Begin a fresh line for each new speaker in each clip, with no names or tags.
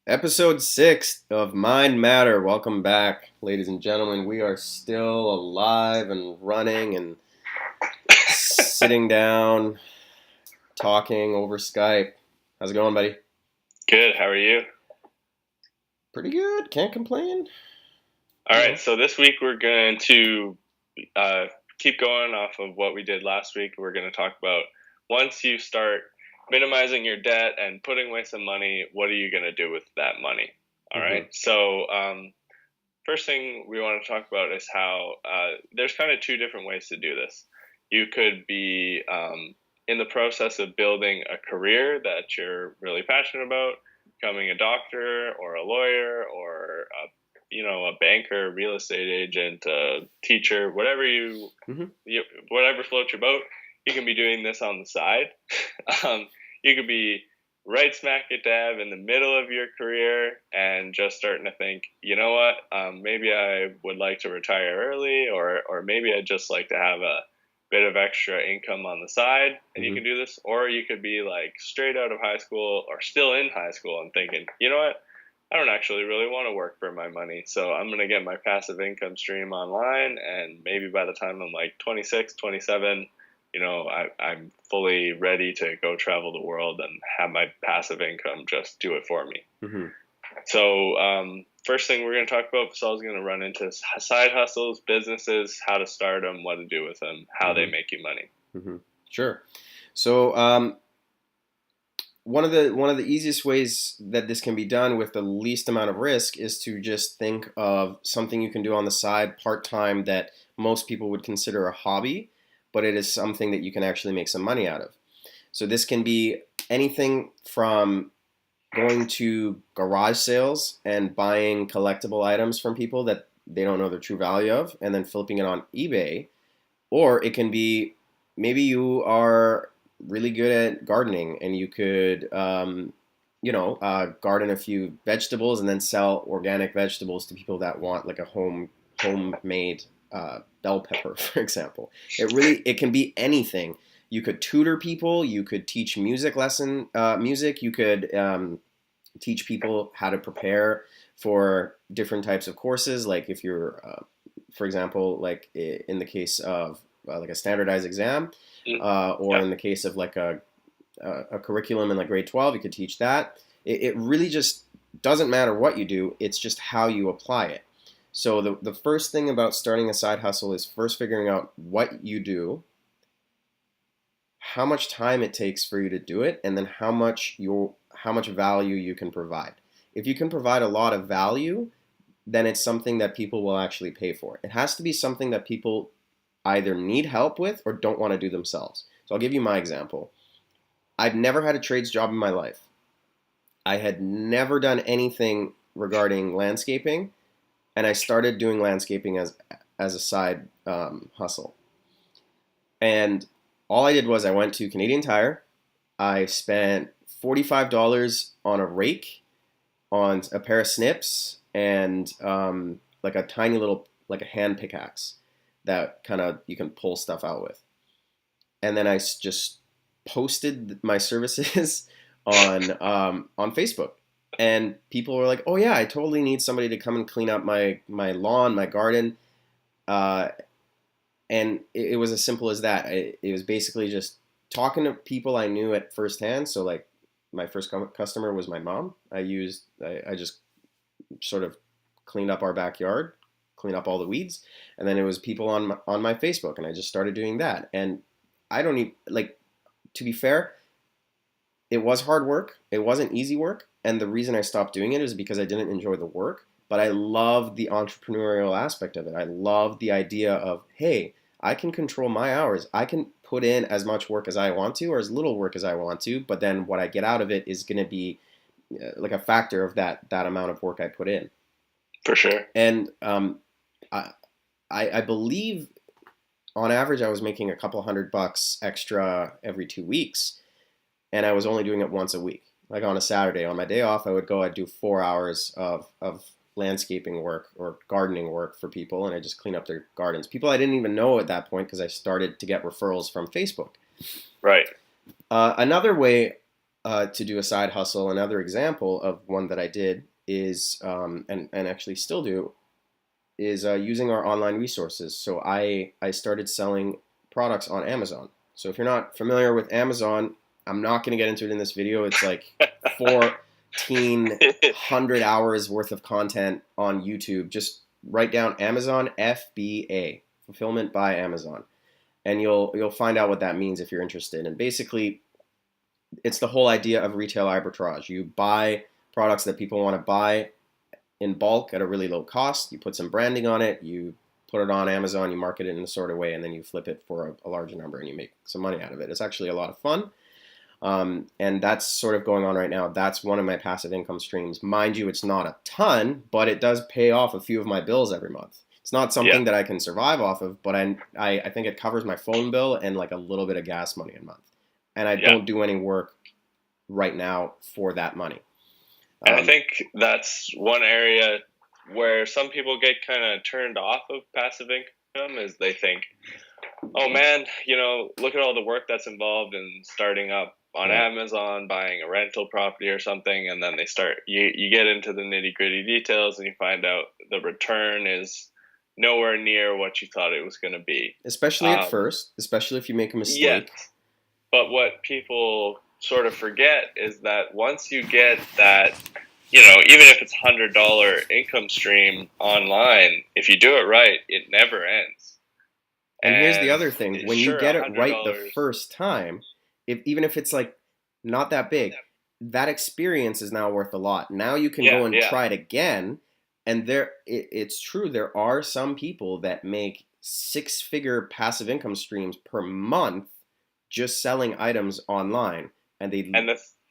Episode 6 of Mind Matter. Welcome back, ladies and gentlemen. We are still alive and running and sitting down, talking over Skype. How's it going, buddy?
Good. How are you?
Pretty good. Can't complain.
All
You
right.
know.
So this week we're going to uh, keep going off of what we did last week. We're going to talk about once you start minimizing your debt and putting away some money, what are you going to do with that money? All
Mm-hmm.
right. So first thing we want to talk about is how there's kind of two different ways to do this. You could be in the process of building a career that you're really passionate about, becoming a doctor or a lawyer or a banker, real estate agent, a teacher,
Mm-hmm.
whatever floats your boat. You can be doing this on the side. um, you could be right smack dab in the middle of your career and just starting to think, you know what, maybe I would like to retire early, or maybe I'd just like to have a bit of extra income on the side, and you
Mm-hmm.
can do this. Or you could be like straight out of high school or still in high school and thinking, you know what, I don't actually really want to work for my money, so I'm going to get my passive income stream online, and maybe by the time I'm like 26, 27, I'm fully ready to go travel the world and have my passive income just do it for me.
Mm-hmm.
So, first thing we're going to talk about, Saul's going to run into side hustles, businesses, how to start them, what to do with them, how they
Mm-hmm.
make you money.
Mm-hmm. Sure. So, one of the easiest ways that this can be done with the least amount of risk is to just think of something you can do on the side part time that most people would consider a hobby, but it is something that you can actually make some money out of. So this can be anything from going to garage sales and buying collectible items from people that they don't know the true value of and then flipping it on eBay, or it can be maybe you are really good at gardening and you could, garden a few vegetables and then sell organic vegetables to people that want like a homemade bell pepper, for example. It can be anything. You could tutor people. You could teach music. You could teach people how to prepare for different types of courses. Like if you're, for example, like in the case of like a standardized exam,
Mm,
or
yeah,
in the case of like a curriculum in like grade 12, you could teach that. It really just doesn't matter what you do. It's just how you apply it. So the first thing about starting a side hustle is first figuring out what you do, how much time it takes for you to do it, and then how much value you can provide. If you can provide a lot of value, then it's something that people will actually pay for. It has to be something that people either need help with or don't want to do themselves. So I'll give you my example. I've never had a trades job in my life. I had never done anything regarding landscaping, and I started doing landscaping as a side hustle. And all I did was I went to Canadian Tire. I spent $45 on a rake, on a pair of snips, and like a tiny little like a hand pickaxe that kind of you can pull stuff out with. And then I just posted my services on Facebook, and people were like, "Oh yeah, I totally need somebody to come and clean up my lawn, my garden." Uh, and it was as simple as that. It was basically just talking to people I knew at firsthand. So like my first customer was my mom. I just sort of cleaned up our backyard, cleaned up all the weeds, and then it was people on my Facebook, and I just started doing that. And I don't even like, to be fair, it was hard work. It wasn't easy work, and the reason I stopped doing it is because I didn't enjoy the work. But I love the entrepreneurial aspect of it. I love the idea of, hey, I can control my hours. I can put in as much work as I want to, or as little work as I want to. But then what I get out of it is going to be like a factor of that amount of work I put in.
for sure.
And I I believe on average I was making a couple $100 extra every 2 weeks, and I was only doing it once a week. Like on a Saturday, on my day off, I'd do 4 hours of landscaping work or gardening work for people, and I just clean up their gardens. People I didn't even know at that point because I started to get referrals from Facebook.
Right.
Another way to do a side hustle, another example of one that I did is, and actually still do, is using our online resources. So I started selling products on Amazon. So if you're not familiar with Amazon, I'm not going to get into it in this video. It's like 1,400 hours worth of content on YouTube. Just write down Amazon FBA, fulfillment by Amazon, and you'll find out what that means if you're interested. And basically, it's the whole idea of retail arbitrage. You buy products that people want to buy in bulk at a really low cost. You put some branding on it. You put it on Amazon. You market it in a sort of way, and then you flip it for a larger number, and you make some money out of it. It's actually a lot of fun. And that's sort of going on right now. That's one of my passive income streams. Mind you, it's not a ton, but it does pay off a few of my bills every month. It's not something that I can survive off of, but I think it covers my phone bill and like a little bit of gas money a month. And I don't do any work right now for that money.
And I think that's one area where some people get kind of turned off of passive income is they think, oh man, look at all the work that's involved in starting up on Amazon, buying a rental property or something, and then you get into the nitty gritty details and you find out the return is nowhere near what you thought it was going to be.
Especially at first, especially if you make a mistake.
Yes. But what people sort of forget is that once you get that, even if it's $100 income stream online, if you do it right, it never ends.
And here's the other thing. When you get it right the first time, even if it's like not that big, that experience is now worth a lot. Now you can go and try it again. And it's true, there are some people that make 6-figure passive income streams per month just selling items online. And
the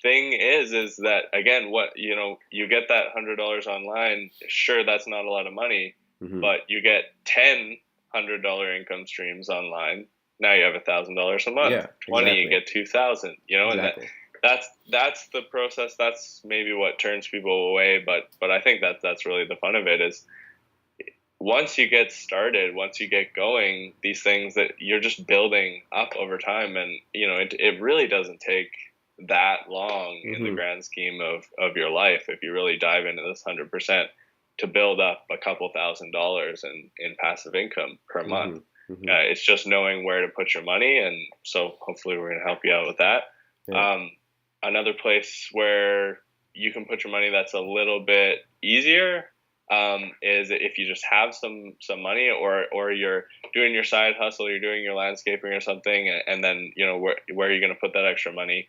thing is that, again, what you get that $100 online, sure, that's not a lot of money, but you get 10 $100 income streams online. Now you have $1,000 a month. 20, you get 2,000.
Exactly.
And that's the process. That's maybe what turns people away. But I think that's really the fun of it is once you get started, once you get going, these things that you're just building up over time, and it really doesn't take that long in the grand scheme of your life if you really dive into this 100%. To build up a couple $1,000s in passive income per month. It's just knowing where to put your money. And so hopefully we're going to help you out with that. Yeah. Another place where you can put your money that's a little bit easier is if you just have some money or you're doing your side hustle, you're doing your landscaping or something. And then, where you're going to put that extra money.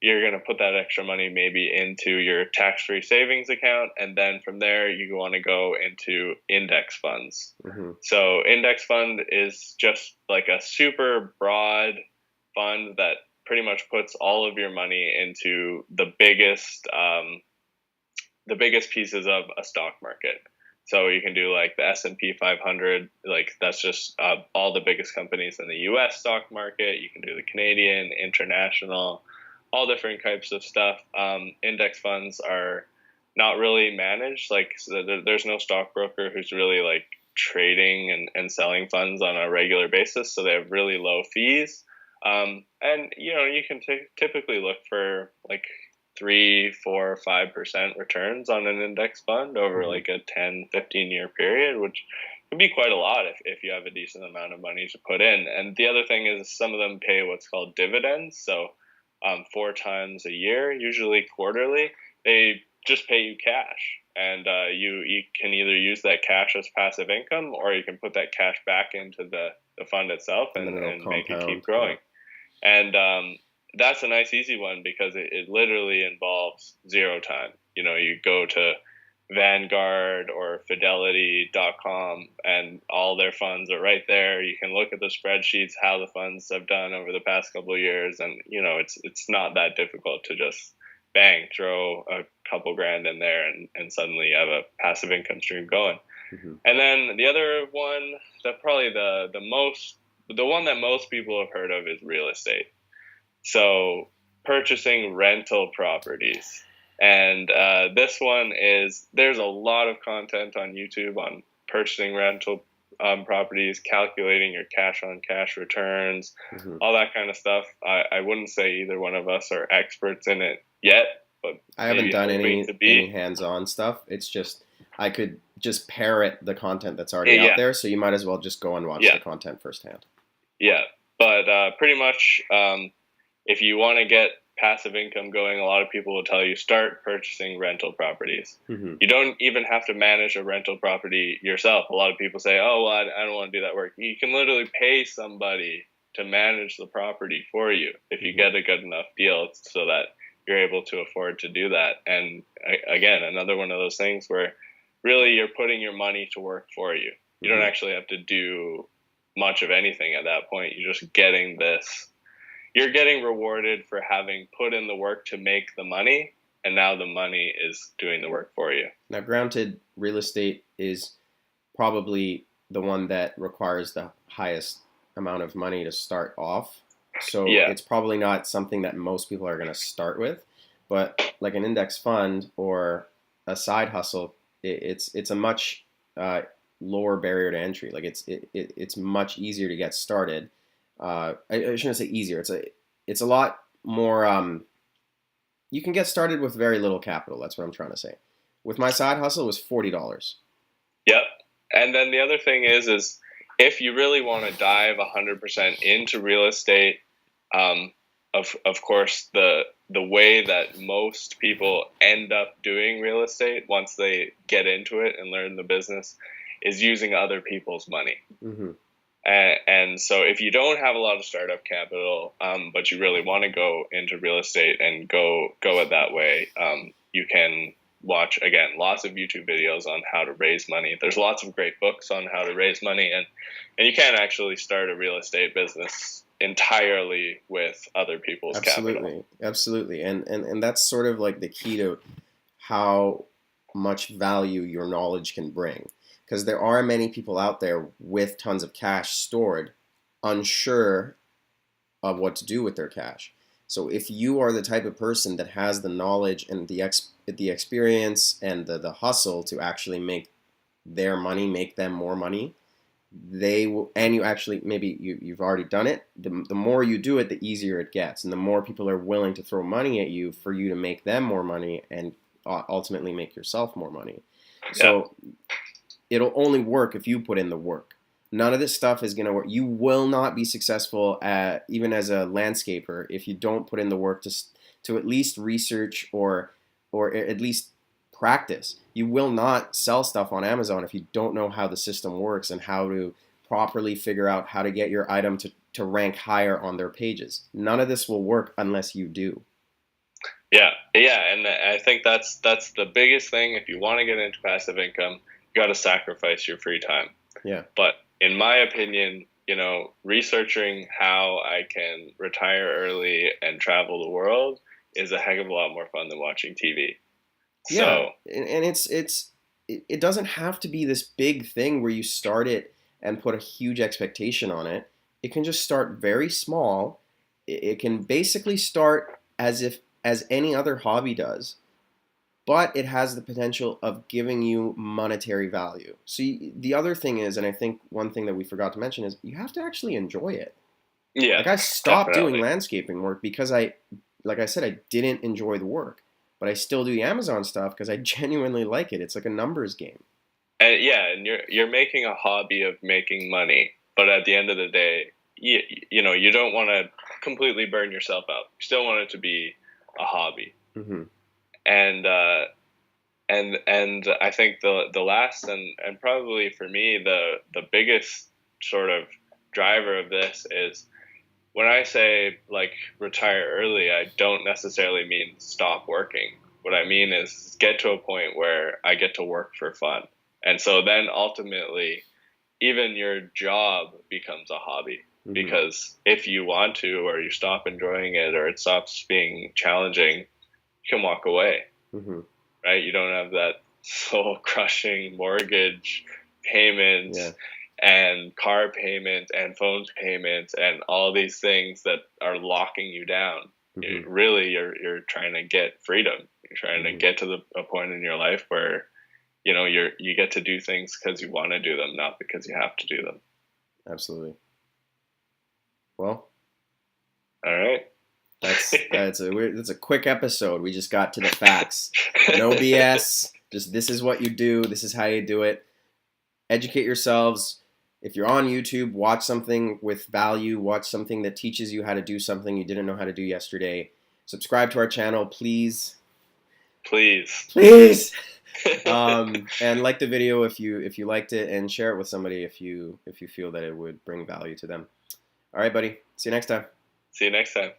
You're going to put that extra money maybe into your tax-free savings account. And then from there, you want to go into index funds. So index fund is just like a super broad fund that pretty much puts all of your money into the biggest pieces of a stock market. So you can do like the S&P 500, like that's just all the biggest companies in the U.S. stock market. You can do the Canadian, international, all different types of stuff. Index funds are not really managed. Like there's no stockbroker who's really like trading and selling funds on a regular basis. So they have really low fees. And you can typically look for like 3, 4, 5% returns on an index fund over like a 10, 15-year period, which could be quite a lot if you have a decent amount of money to put in. And the other thing is some of them pay what's called dividends. So 4 times a year, usually quarterly, they just pay you cash. And you can either use that cash as passive income, or you can put that cash back into the fund itself and make it keep growing. And that's a nice, easy one because it literally involves zero time. You go to Vanguard or Fidelity.com and all their funds are right there. You can look at the spreadsheets, how the funds have done over the past couple of years. And, it's not that difficult to just throw a couple grand in there and suddenly you have a passive income stream going. And then the other one that probably the one that most people have heard of is real estate. So purchasing rental properties. And this one there's a lot of content on YouTube on purchasing rental properties, calculating your cash on cash returns,
Hmm.
all that kind of stuff. I wouldn't say either one of us are experts in it yet, but
I haven't
maybe
done
hoping to
any
be.
hands-on stuff. It's just I could just parrot the content that's already out
Yeah,
there, so you might as well just go and watch
yeah,
the content firsthand.
yeah. But pretty much, if you want to get passive income going, a lot of people will tell you start purchasing rental properties.
Hmm.
You don't even have to manage a rental property yourself. A lot of people say, "Oh, well, I don't want to do that work." You can literally pay somebody to manage the property for you if you
Hmm.
get a good enough deal so that you're able to afford to do that. And again, another one of those things where really you're putting your money to work for you. You don't
Hmm.
actually have to do much of anything at that point. You're just getting this, you're getting rewarded for having put in the work to make the money, and now the money is doing the work for you.
Now, granted, real estate is probably the one that requires the highest amount of money to start off. So
Yeah,
it's probably not something that most people are going to start with. But like an index fund or a side hustle, it's a much uh, lower barrier to entry. Like it's much easier to get started. I shouldn't say easier. It's a lot more. You can get started with very little capital. That's what I'm trying to say. With my side hustle, it was $40.
yep. And then the other thing is if you really want to dive 100% into real estate, um, of course the way that most people end up doing real estate once they get into it and learn the business is using other people's money.
Hmm.
And so if you don't have a lot of startup capital, but you really want to go into real estate and go it that way, you can watch, again, lots of YouTube videos on how to raise money. There's lots of great books on how to raise money, and you can actually start a real estate business entirely with other people's capital.
Absolutely, absolutely, and that's sort of like the key to how much value your knowledge can bring. Because there are many people out there with tons of cash stored, unsure of what to do with their cash. So if you are the type of person that has the knowledge and the experience and the hustle to actually make their money, make them more money, they will, and you actually maybe you've already done it, the more you do it, the easier it gets, and the more people are willing to throw money at you for you to make them more money and ultimately make yourself more money.
Yeah,
So it'll only work if you put in the work. None of this stuff is going to work. You will not be successful even as a landscaper if you don't put in the work to at least research or at least practice. You will not sell stuff on Amazon if you don't know how the system works and how to properly figure out how to get your item to rank higher on their pages. None of this will work unless you do.
yeah, and I think that's the biggest thing. If you want to get into passive income, you got to sacrifice your free time.
Yeah.
But in my opinion, researching how I can retire early and travel the world is a heck of a lot more fun than watching TV.
Yeah,
So,
and it doesn't have to be this big thing where you start it and put a huge expectation on it. It can just start very small. It can basically start as any other hobby does, but it has the potential of giving you monetary value. So the other thing is, and I think one thing that we forgot to mention is you have to actually enjoy it.
yeah,
Like I stopped doing
definitely.
landscaping work because like I said, I didn't enjoy the work, but I still do the Amazon stuff because I genuinely like it. It's like a numbers game.
And yeah, and you're making a hobby of making money, but at the end of the day, you don't want to completely burn yourself out. You still want it to be a hobby.
Hmm.
And and I think the last and probably for me the biggest sort of driver of this is when I say like retire early, I don't necessarily mean stop working. What I mean is get to a point where I get to work for fun. And so then ultimately even your job becomes a hobby,
Hmm.
because if you want to or you stop enjoying it or it stops being challenging, you can walk away,
Hmm.
right? You don't have that soul crushing mortgage payment
Yeah.
and car payment and phone payment and all these things that are locking you down.
Hmm.
Really, you're trying to get freedom. You're trying to
Hmm.
get to a point in your life where you get to do things because you want to do them, not because you have to do them.
Absolutely. Well,
all right.
That's a quick episode. We just got to the facts. No BS. Just this is what you do. This is how you do it. Educate yourselves. If you're on YouTube, watch something with value. Watch something that teaches you how to do something you didn't know how to do yesterday. Subscribe to our channel, please.
Please.
And like the video if you liked it, and share it with somebody if you feel that it would bring value to them. All right, buddy. See you next time.
See you next time.